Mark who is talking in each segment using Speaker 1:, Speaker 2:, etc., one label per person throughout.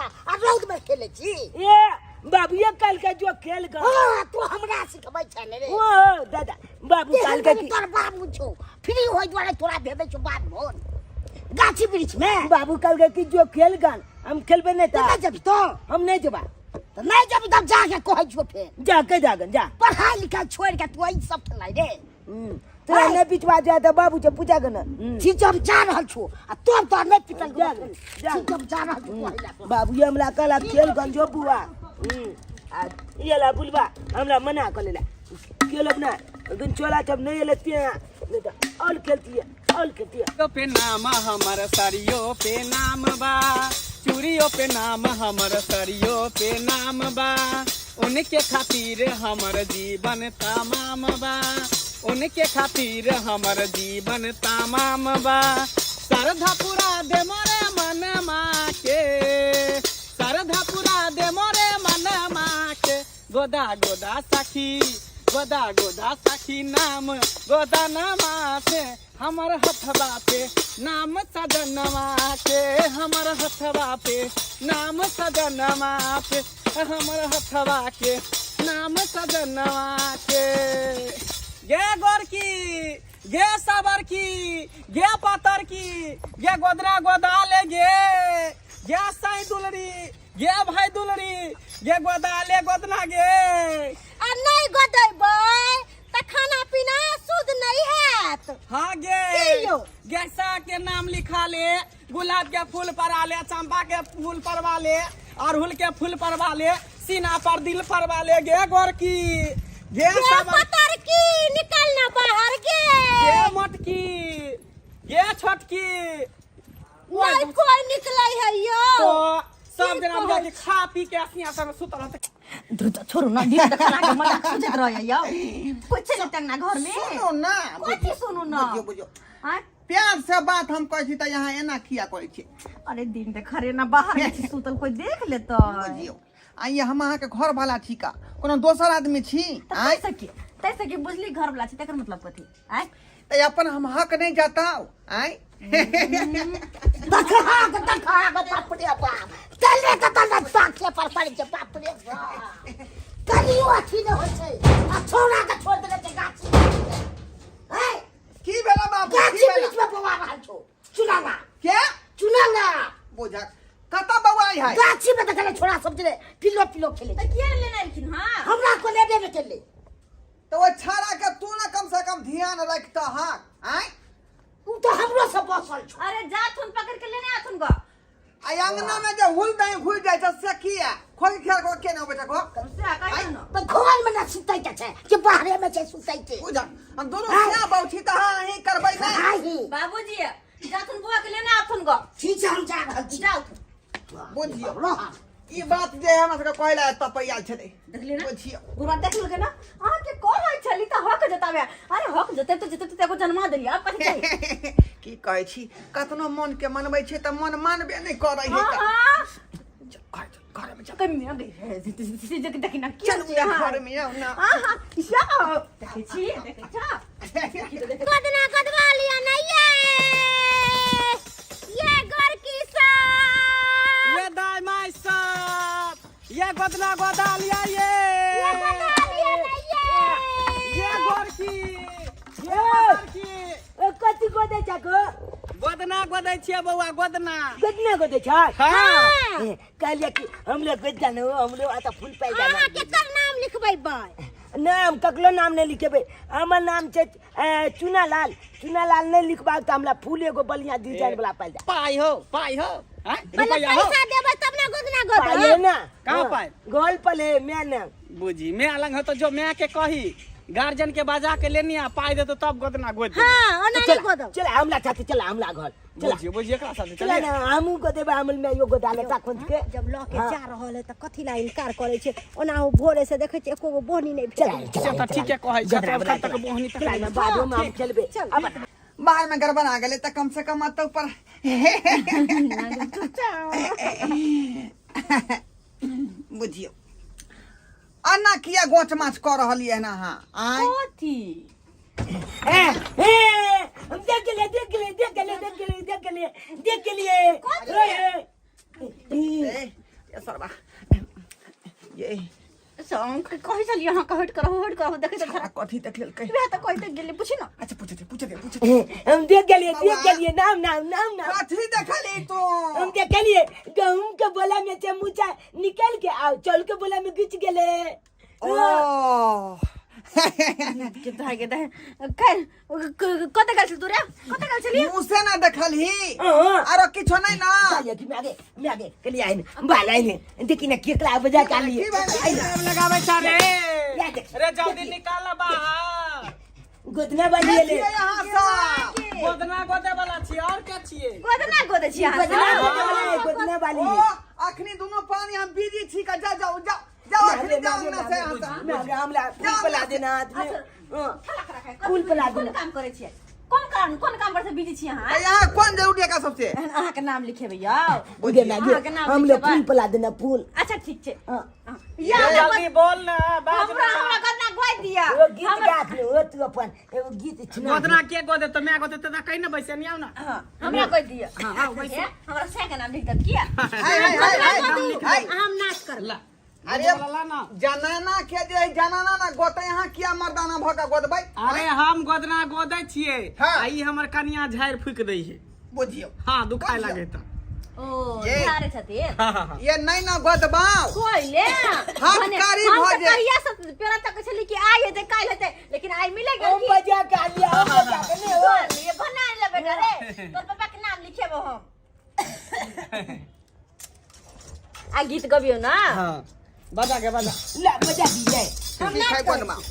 Speaker 1: आ रौद में खेले छी
Speaker 2: ए बाबूया काल के जो खेल ग
Speaker 1: हां तू हमरा सिखबै छ ने रे
Speaker 2: ओ दादा बाबू काल के
Speaker 1: तोर बाबू छौ फ्री होय दुआरे तोरा भेबे छौ बात भोन गाछी वृक्ष में
Speaker 2: बाबू काल के की जो खेल गन हम खेलबे नहीं
Speaker 1: तू
Speaker 2: था
Speaker 1: नहीं जबी तो
Speaker 2: हम नहीं जबा
Speaker 1: तो नहीं जबी तब जाके कहै छौ फेर
Speaker 2: जाके जागन जा
Speaker 1: पढ़ाई लिखाई छोड़ के तू ई सब खेलाई रे
Speaker 2: तोरा नहीं पिटवा जा त बाबू से पूछा गन
Speaker 1: चीचम जा रहल छौ आ तोर तोर नहीं पिटल
Speaker 2: जा
Speaker 1: चीचम जा रहल छौ
Speaker 2: बाबू हमरा काला खेल गन जो बुआ आ येला बुलबा हमरा मना कर लेला खेलब ना अगन चोला जब नहीं लेती है नहीं तो और खेलती है
Speaker 3: तो पे नाम हमर सरियो पे नाम बा चूड़ियों पे नाम हमर सरियो पे नाम बा उनके खातिर हमर जीवन तमाम बा उनके खातिर हमर जीवन तमाम बा श्रद्धा पूरा दे मोरे मन माँ के श्रद्धा पूरा दे मोरे मन माँ के गोदा गोदा सखी नाम गोदा नमा से हमर हथवा पे नाम सजनवा के हमर हथवा पे नाम सजनवा पे हमर हथवा के नाम सजनवा के गे गोरकी गे साबर की गे पातर की गे गोदरा गोदाले गे साई दुलरी गे भाई दुलरी गे गोदाले गोदना गे
Speaker 1: आ नहीं गोदैबै त खाना पीना शुद्ध नहीं हैत
Speaker 3: हाँ गे गैसा के नाम लिखा ले गुलाब के फूल परवा ले चंपा के फूल परवा ले अड़हुल के फूल परवा ले सीना पर दिल परवा ले गे गोरकी गे
Speaker 1: पतर की निकलना बाहर गे
Speaker 3: मोटकी गे छोटकी
Speaker 1: नहीं कोई निकलै है यो
Speaker 3: तो सब दिन हम जाके खा पी के असिया संग सुतल रहते
Speaker 4: दूध छोड़ू ना दिन देखला के मना सोचत रह या कुछ नहीं तंग ना घर में
Speaker 5: सुनो ना
Speaker 4: कुछ सुनू ना
Speaker 5: बुझो
Speaker 4: हां
Speaker 5: प्यार से बात हम कहै छी त यहाँ एना किया करै छी
Speaker 4: अरे दिन देखरे ना बाहर में सुतल कोई देख ले तो
Speaker 5: बुझियो आइए हम अहाँ के घर वाला छी का कोनो दोसर आदमी छी आइ
Speaker 4: तैसे की बुझली घर वाला छी तकर मतलब कथी आइ
Speaker 5: त अपन हम हक नहीं जताओ आइ
Speaker 1: दखा बाप रे बाप चले त तल साथे पर पड़ के बाप रे बाप कलियो अथी न होय छै आ छोरा के छोड़ देले छै गाछी है
Speaker 5: की भेला बाबू की
Speaker 1: गाछी
Speaker 5: भेला
Speaker 1: बीच में बवा रहल छौ चुनाला
Speaker 5: के
Speaker 1: चुनाला
Speaker 5: बुझा कता बवाई है
Speaker 1: गाछी में देखले छोरा सब जे पिलो खेले
Speaker 4: त के लेने लेकिन हां
Speaker 1: हमरा को ले देबे चले
Speaker 5: तो वो छाड़ा के तू ना कम से कम ध्यान रखता हां आइ
Speaker 1: उ तो हमरो से बसल छौ
Speaker 4: अरे जा थुन पकड़ के लेने आथुन गो
Speaker 5: आ अंगना में जो हुल दई घुल जाय त से किया खोल खेल को के न बेटा को
Speaker 4: से आका न
Speaker 1: तो खोल में ना सुतै के छै कि बाहरे में छै सुतै के
Speaker 5: बुझा हम दोनों क्या बाउठी त हां ही करबै ना
Speaker 1: हाही
Speaker 4: बाबूजी जा थुन बुआ के लेने आथुन गो
Speaker 1: ठीक छै हम जा रहल छी
Speaker 4: जाओ
Speaker 5: बुझियो
Speaker 1: रह
Speaker 5: ई बात जे हमरा सबके कहला तपैया छले
Speaker 4: देखली ना
Speaker 5: बुझियो
Speaker 4: गुरु देख लोगे ना हां के कोन होय छली त हक जतावे अरे हक जते तो जते को जन्मा देली अब कथि चाहिए
Speaker 5: की कहै छी कतनो मन के मनबै छै त मन मानबे नहीं करै है
Speaker 4: हां
Speaker 5: घर में जा
Speaker 4: कमिया बे देखि ना
Speaker 5: चल घर में आओ ना
Speaker 4: हां जाओ देखि छी देखि छ
Speaker 1: कदवा लिया नहीं ये घर की सा
Speaker 3: ये दाई माई सब ये गोदना गोदा लिया ये गोरकी ये गोरकी
Speaker 2: कथी गोदे छको
Speaker 3: गोदना गोदै छियै बौआ गोदना
Speaker 2: गोदे छ
Speaker 3: हां
Speaker 2: कालिया की हम लोग गोद जानो हम लोग आता फूल पाई जानो
Speaker 1: हां केकर नाम लिखबै बाय
Speaker 2: नाम ककलो नाम नहीं लिखेबे हमर नाम छै चुनालाल नहीं लिखबा त हमरा फूल एगो बलिया डिजाइन वाला पाई जा
Speaker 3: पाई हो हैं रुपया हो
Speaker 1: पैसा देबै तब ना गोदना गोद
Speaker 2: पाइए ना
Speaker 3: कहाँ पाए
Speaker 2: गोल पले मैं ना
Speaker 3: बुझी मैं अलग हो तो जो मैं के कही गार्जियन के बाजा के लेनी आ पाई दे तो तब गोदना गोद दे
Speaker 1: हां ओना नहीं गोद
Speaker 2: चल हमला साथे चल हमला घर
Speaker 3: बुझिए एकरा साथे
Speaker 2: चल ना हमू को देबे हमल में यो गोदाले ता खोज के
Speaker 1: जब ल के जा रहल है त कथि ला इनकार करे छै ओना ओ भोरे से देखे छै एको गो बोहनी नहीं
Speaker 2: चल
Speaker 3: से त ठीक है कहै छै तब तक बोहनी तक
Speaker 2: चल ना बादो में हम चलबे अब
Speaker 5: बाहर में गड़बड़ आ गेले त कम से कम तो ऊपर बुझियो अन्ना किया गोच माछ कर रहलिए ना हां आइ
Speaker 4: कथी
Speaker 2: हम देख के लिए
Speaker 5: सरबा ये
Speaker 4: सॉन्ग कहि चली यहाँ का हट करो देखे तो
Speaker 5: सारा कथी देख लेल कह
Speaker 4: वे तो कहि तक गेली पूछी ना
Speaker 5: अच्छा पूछ दे
Speaker 2: हम देख गेलिए नाम
Speaker 5: कथी देखली तू
Speaker 2: हम देख गेलिए गहूम के बोला में से मुचा निकल के आओ चल के बोला में घुस गेले
Speaker 5: ओ
Speaker 4: के दे खैर कते गल तू रे कते गल चली
Speaker 5: मुँह से ना देखली आरो किछो नहीं ना
Speaker 2: चलिए कि मैं आगे के लिए आइन बालाई ने देखी ना केकड़ा बजा का लिए
Speaker 3: लगावे सारे
Speaker 2: या देख
Speaker 3: अरे जल्दी निकाल बाहर
Speaker 2: गोदना वाली ले
Speaker 5: यहाँ से
Speaker 3: गोदना गोदे वाला छी और क्या छिए
Speaker 4: गोदे छी
Speaker 2: गोदना वाली
Speaker 5: ओ अखनी दोनों पानी हम बिजी छी का जाओ अखनी जाओ ना से यहाँ से
Speaker 2: मैं हमला पला देना आदमी
Speaker 4: कुल पला देना काम करे छी कोन काम पर से बिजी छी यहाँ
Speaker 5: यहाँ कौन जरूरी है का सबसे
Speaker 4: अहाँ के नाम लिखे भैया
Speaker 2: उधर ना हम लोग फूल पला देना फूल
Speaker 4: अच्छा ठीक छे
Speaker 3: ये जल्दी बोल ना बात
Speaker 4: हमरा करना गोई दिया
Speaker 2: वो गीत गात लो वो तू अपन एगो गीत सुना
Speaker 3: गोदना के गोदे तो मैं गोदे तो कहीं ना बैसे नहीं आओ ना
Speaker 4: हमरा कोई दिया
Speaker 3: हां वैसे
Speaker 4: हमरा से के नाम लिख दे किया हम नाच कर
Speaker 3: ला
Speaker 5: अरे
Speaker 3: ला ना
Speaker 5: जनाना के जे जनाना ना गोते यहाँ किया मर्दाना भका गोदबै
Speaker 3: अरे हम गोदना गोदे छिए
Speaker 5: हाँ।
Speaker 3: आई हमर कनिया झाड़ फूक दई है
Speaker 5: बुझियो
Speaker 3: हां दुखाय लागे त
Speaker 4: ओ
Speaker 5: ये।
Speaker 4: सारे छथि
Speaker 3: हां
Speaker 5: ये नहीं ना गोदबाओ
Speaker 4: कोई ले
Speaker 5: हम कारी
Speaker 4: हम
Speaker 5: भऽ
Speaker 4: तो
Speaker 5: जाए।
Speaker 4: कहिया से पेरा तक छली कि आई हेते काल हेते लेकिन आई मिलेगा
Speaker 2: हम बजा का लिया हम बजा के नहीं हो
Speaker 4: ये बना ले बेटा रे तोर पापा के नाम लिखेबो हम आ गीत गबियो ना
Speaker 3: हां बजा के बजा
Speaker 2: ला बजा दी जाए
Speaker 5: सिखाई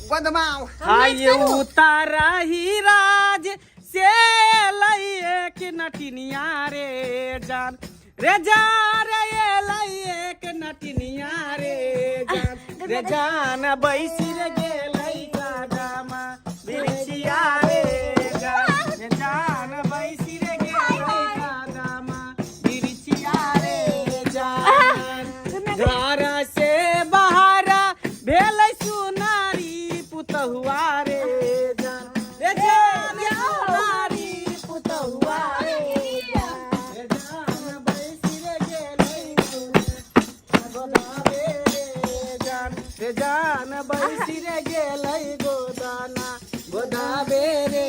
Speaker 5: गोदबाओ
Speaker 3: हाय उतारा ही राज से लइए कि नटिनिया रे जान रे लइए कि नटिनिया रे जान बैसी रे गेलै गाडामा बिरछिया रे जान बैसी रे गेलै गाडामा बिरछिया रे जान घर से बाहर भेलै सुनारी पुतहुआ रे जान रे जान सुनारी पुतहुआ रे जान बैसी रे गेलै गोदावे रे जान बैसी रे गेलै गोदावे रे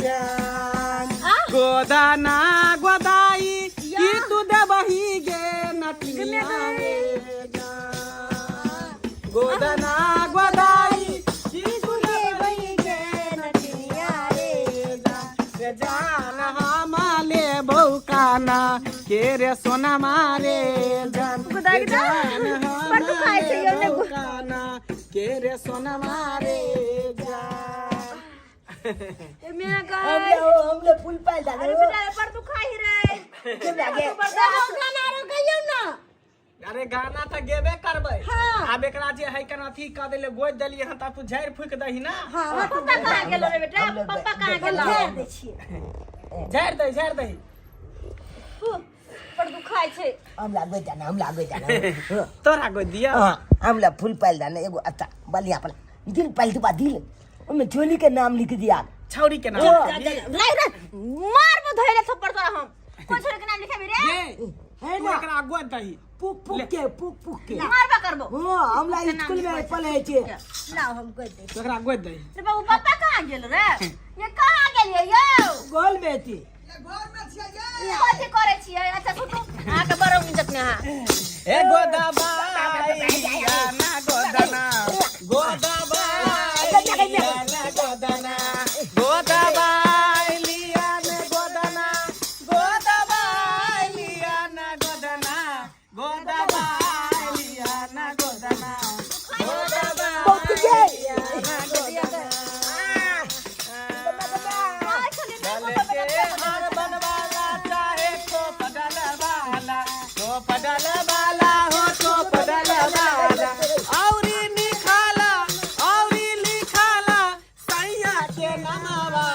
Speaker 3: जान गोदाना गोदाई की तू देबही गे नटिया रे जान गोदाना गोदाई की तू देबही गे नटिया रे जान हम ले भौकाना के रे सोना मारे जान जान हम ले भौकाना के रे सोना मारे जान
Speaker 4: मैं
Speaker 2: हम लोग फूल पाल डालो
Speaker 4: अरे बेटा पर तू खाई रे
Speaker 2: के लागे
Speaker 4: गाना रो कहियो ना
Speaker 3: अरे गाना तो गेबे करबै
Speaker 4: हाँ।
Speaker 3: आब एकरा जे है कना अथी क देले गोद देलिए हन त तू झाड़ फूक दही ना
Speaker 4: हां पापा कहां गेलो रे बेटा पापा कहां गेलो
Speaker 2: दे छिए
Speaker 3: झाड़ दही
Speaker 4: पर तू खाई छे
Speaker 2: हम लागो जाना
Speaker 3: तोरा गोद दिया
Speaker 2: हां हम लोग फूल पाल डालना एगो अच्छा बलिया पला दिल पाल दबा दिल उनमें झोली के नाम लिख दिया
Speaker 3: छौरी के नाम
Speaker 4: रे मार में धइले थप्पड़ तोरा हम कोन छोरे के नाम लिखेबी रे
Speaker 3: ये है ना एकरा गोद दही
Speaker 2: पुक के
Speaker 4: मारबा करबो
Speaker 2: हां हम लोग स्कूल में पढ़े छे
Speaker 4: ना हम कह दे
Speaker 3: एकरा गोद दही
Speaker 4: रे बाबू पापा कहां गेल रे ये कहां गेलिए यो
Speaker 2: गोल में थी
Speaker 5: घर में छियै ये
Speaker 4: कथि करे छियै अच्छा सुतू आ के बरौ इज्जत ने हां
Speaker 3: ए गोदाबाई ना गोदना गोदाबाई ना गोदना गोदाबाई लिया ना गोदना गोदाबाई लिया ना गोदना गोदाबाई लिया ना गोदना
Speaker 2: बहुत गए
Speaker 3: गले के हार बनवाला चाहे तो पडल वाला हो तो पडल वाला औरी लिखाला सैया के नमवा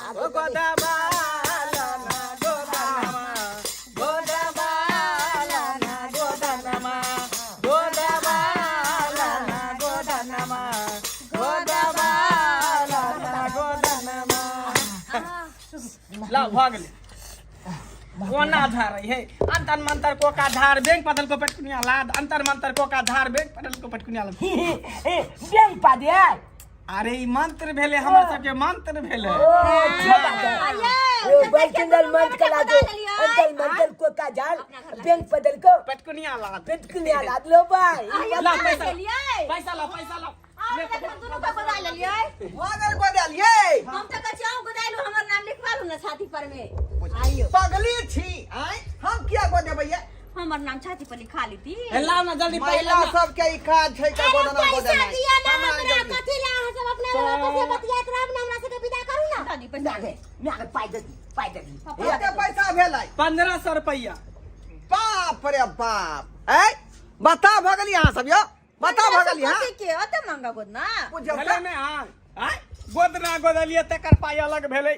Speaker 3: ओ गोदाबाला ना गोदाबाला ना गोदानमा गोदाबाला ना गोदानमा गोदाबाला ना गोदानमा ला भाग ले कोना झा रही है आ अंतर मंतर को का धार बैंक पदल को पटकुनिया लाद अंतर मंतर को का धार बैंक पदल को पटकुनिया लाद
Speaker 2: बैंक पा दे
Speaker 3: अरे ई मंत्र भेले हमर सबके मंत्र भेले
Speaker 2: बैठल मंत्र कला दो अंतर मंत्र को का झार बैंक पदल को
Speaker 3: पटकुनिया लाद
Speaker 2: लो भाई
Speaker 3: ला पैसा ला
Speaker 4: दोनों का बता लेलिए
Speaker 5: मगर बदलिए
Speaker 4: हम तो कचाऊ गदाइलू हमर नाम लिखवा लू ना छाती पर में आइयो
Speaker 5: पगली छी आय हम क्या गोदे भैया
Speaker 4: हमर नाम छाती पर लिखा ली थी
Speaker 3: ला ना जल्दी
Speaker 5: महिला सब के ई काज छै का गोदना गोदना
Speaker 1: दिया ना हमरा कथि ला हम सब अपना पैसे बतियात रहब ना हमरा से विदा करू ना
Speaker 4: दादी पैसा दे
Speaker 2: मैं पाई दे
Speaker 5: कते पैसा भेलै
Speaker 3: 1500 रुपया
Speaker 5: बाप रे बाप ए बता भगली यहां सब यो बता भगली हां
Speaker 4: के अते महंगा गोदना
Speaker 3: भेले ने आय गोदना गोदलिए तकर पाई अलग भेले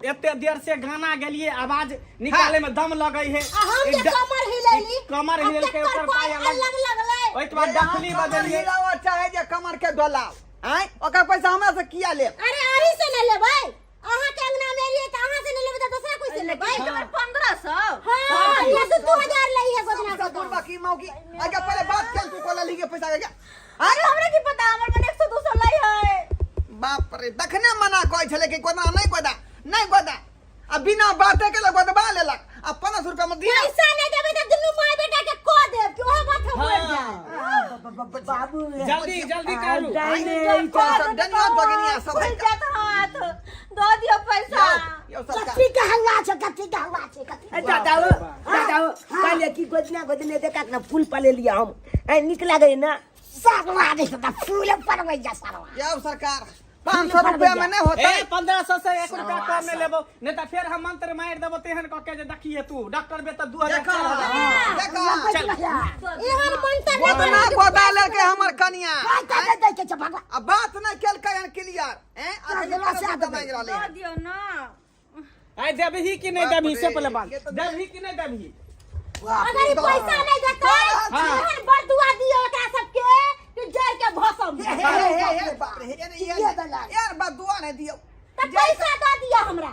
Speaker 3: एते देर से गाना गेलिए आवाज निकाले में दम लगै है
Speaker 1: हम के कमर हिलैली
Speaker 3: कमर हिल के ऊपर पाई अलग
Speaker 1: लगलै
Speaker 3: ओइ के बाद डफली बदलिए
Speaker 5: हिलावा चाहे जे कमर के डोलाव आय ओकर पैसा हमरा से किया ले
Speaker 1: अरे अही से ले लेबै अहाँ के अंगना में एलिए त अहाँ से ले लेबै त दूसरा कोई से लेबै
Speaker 4: 1500
Speaker 1: हां ये तो 2000 लई है गोदना का
Speaker 5: बुढ़वा की मौगी आगे पहले बात चल तू कोला ली के पैसा गया
Speaker 4: अरे हमरा की पता हमर में 100 200 लई है
Speaker 5: बाप रे दखने मना कहै छले कि गोदा नहीं गोदा अब बिना बाते के लोग गोदबा लेलक अब 500 रुपया में दिया
Speaker 1: पैसा नहीं देबै त दुनु माय बेटा के को देब कि ओहे बात हो जाए
Speaker 2: बाबू
Speaker 3: जल्दी करू
Speaker 5: धन्यवाद भगनिया सब है
Speaker 4: जात हाथ दो दियो पैसा
Speaker 5: यो सरकार
Speaker 1: कथि के हल्ला छै कथि
Speaker 2: दादा काले की गोदना गोदने देखा ना फूल पाले लिया हम निक लागे ना
Speaker 1: सागवा दे त फूल परवै जा सारवा
Speaker 5: यो सरकार 500 रुपया में नहीं होता
Speaker 3: 1500 से 1 रुपया कम नहीं लेबो नहीं तो फिर हम मंत्र मार देबो तेहन क के जे देखिए तू डॉक्टर बे त 2000
Speaker 5: देखा
Speaker 1: एहन मंत्र
Speaker 5: गोदना गोदा लेके हमर कनिया
Speaker 1: काय दे के भगवा
Speaker 5: अब बात नहीं केल कयन क्लियर हैं
Speaker 1: दिला से
Speaker 5: आदमी
Speaker 1: आदमी।
Speaker 5: मांग रहले
Speaker 4: दो दियो ना
Speaker 3: आई देबही कि नहीं देबही से पहले बात
Speaker 5: ये तो
Speaker 3: देबही कि नहीं देबही
Speaker 1: अगर ई पैसा नहीं देतै एहन बरदुआ दियो ओकरा सबके कि जर के भसम
Speaker 5: बाप रे यार बात दुआ नहीं दियो
Speaker 1: त पैसा दे दियो हमरा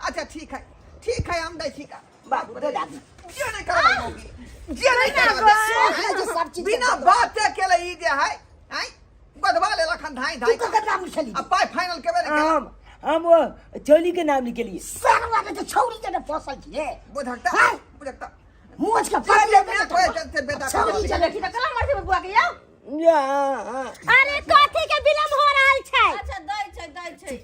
Speaker 5: अच्छा ठीक है हम दे ठीक है
Speaker 2: बाबू दे दादी
Speaker 5: जे नहीं करबे जे नहीं करबे
Speaker 1: सब चीज
Speaker 5: बिना बात के ले ई जे है हैं गोदबा ले लखन धाई
Speaker 1: तू
Speaker 5: धाई
Speaker 1: के नाम लिखली
Speaker 5: अब पाई फाइनल के बेरे
Speaker 2: हम वो चोली के नाम निकलिए
Speaker 1: सागवा दे छौरी के फसल छिए
Speaker 5: बुझकता
Speaker 1: मुझ के
Speaker 5: पहले
Speaker 1: पल्ले
Speaker 5: में
Speaker 1: में
Speaker 5: कोई जन से बेटा
Speaker 1: छौरी
Speaker 5: कर
Speaker 1: चले
Speaker 4: देखी त कला मर से बुआ के जाओ
Speaker 1: अरे कथि के विलम्ब हो रहल छै
Speaker 4: अच्छा दै छै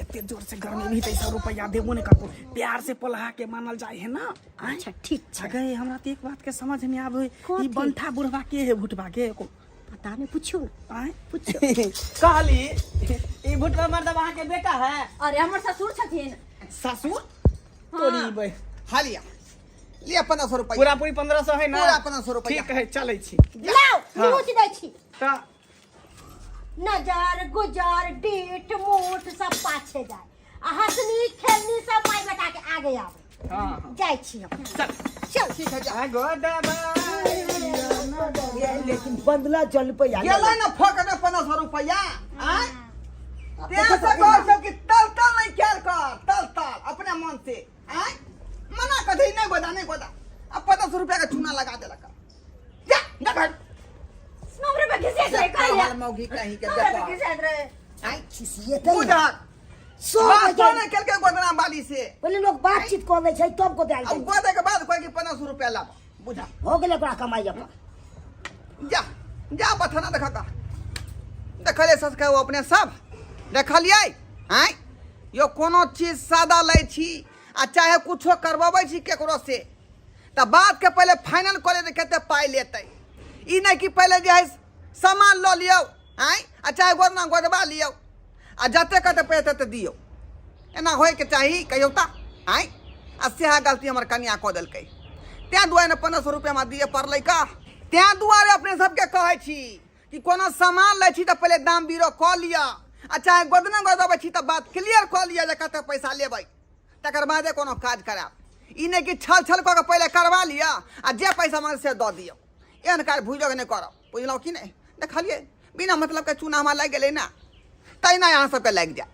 Speaker 3: इतने जोर से गर्मी में 300 रुपया देबो नहीं करतो प्यार से पलहा के मानल जाए है ना
Speaker 1: अच्छा ठीक छै
Speaker 3: गए हमरा तो एक बात के समझ में आवे ई बंठा बुढ़वा के है भुटवा के को
Speaker 1: पता नहीं पूछू
Speaker 3: आय कहली ई भुटवा मर्द वहां के बेटा है
Speaker 4: अरे हमर ससुर छथिन
Speaker 3: ससुर तोरी बे
Speaker 5: हालिया लिया 1500 रुपया
Speaker 3: पूरी 1500 है ना
Speaker 5: पूरा 1500 रुपया
Speaker 3: ठीक है चलै छी
Speaker 1: लाओ मुछ दै छी
Speaker 3: त
Speaker 1: नजर गुजर डीठ मूठ सब पाछे जाए आ हंसनी खेलनी सब माय बेटा के आगे आवे
Speaker 3: हां
Speaker 1: जाय छी हम
Speaker 3: चल
Speaker 1: चल
Speaker 5: ठीक है जा
Speaker 3: गोदबा
Speaker 2: लेकिन बंदला चल पे
Speaker 5: गेलै ना फकने 1500 रुपया हैं तेरे से गौर से कि तल नहीं खेल कर तल अपने मन से हैं मना कथी नहीं गोदा अब 1500 रुपया का चूना लगा दे लगा जा ना घर
Speaker 4: हमरे पे घिसे रे कहिया
Speaker 5: हमार मौगी कहीं के
Speaker 4: हमरे पे
Speaker 5: देखो
Speaker 4: घिसे रे
Speaker 5: हैं
Speaker 1: खिसिए तै
Speaker 5: बुझा
Speaker 1: सो
Speaker 5: बात
Speaker 1: बजे
Speaker 5: नहीं खेल के गोदना वाली से
Speaker 1: पहले लोग बातचीत कर ले छै तब को देल
Speaker 5: अब गोदे के बाद कोई कि 1500 रुपया ला बुझा
Speaker 1: हो गेले ओकरा कमाई अपन
Speaker 5: जा बथना देखा का देखले ससके वो अपने सब देखलिए हैं यो कोनो चीज सादा लै छी आ चाहे कुछो करवाबै छी केकरो से त बात के पहले फाइनल करे दे कते पाई लेतै ई नहीं कि पहले जे है सामान ल लियो हैं आ चाहे गोदना गोदबा लियो आ जते कते पैसे तते दियो एना होय के चाही कहियो ता हैं आ सेहा गलती हमर कन्या को देलकै त्या दुआरे 1500 रुपया में दिए पड़लै का त्या दुआरे अपने सबके कहै छी कि कोनो सामान लै छी त पहले दाम बीरो क लिया आ चाहे गोदना गोदबै छी त बात क्लियर क लिया जे कते पैसा लेबै तकर बादे कोनो काज कराब ई नहीं कि छल क के पहले करवा लिया आ जे पैसा मांगे से द दियो एहन काज भूजोग नहीं करब बुझलौ कि नहीं देखलिए बिना मतलब के चूना हमरा लग गेलै ना तैना यहाँ सबके लग जाए